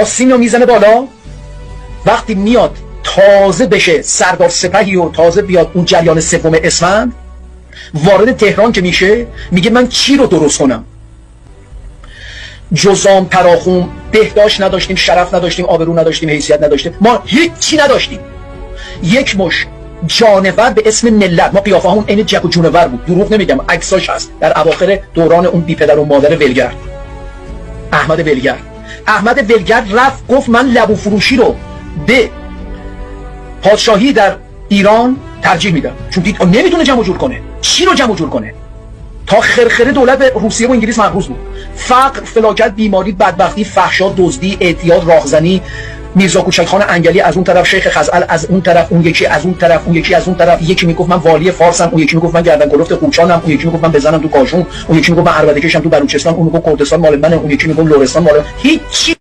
آستین رو میزنه بالا، وقتی میاد تازه بشه سردار سپهی و تازه بیاد اون جریان سوم اسفند، وارد تهران که میشه میگه من چی رو درست کنم؟ جزام تراخوم بهداشت نداشتیم، شرف نداشتیم، آبرو نداشتیم، حیثیت نداشتیم، ما هیچی نداشتیم. یک مش جانور به اسم ملت، ما قیافه همون عین جک و جونور بود، دروغ نمیگم، عکساش هست در اواخر دوران اون بی پدر و مادر ولگرد، احمد ولگرد رفت گفت من لبو فروشی رو به پادشاهی در ایران ترجیح میدم، چون دید نمیتونه جمع جور کنه. چی رو جمع جور کنه؟ تا خرخره دولت به روسیه و انگلیس محروس بود. فقر، فلاکت، بیماری، بدبختی، فحشا، دزدی، اعتیاد، راهزنی، میرزا کوچکخان انگلی از اون طرف، شیخ خزعل از اون طرف، اون یکی از اون طرف، اون یکی از اون طرف، یکی میگفت من والی فارسم، اون یکی میگفت من گردن کلفت قوچانم، اون یکی میگفت من بزنم تو کاشون، اون یکی میگفت من عربده کشم تو بلوچستان، اون میگفت کردستان مال منه، اون یکی میگفت لرستان مال. هیچ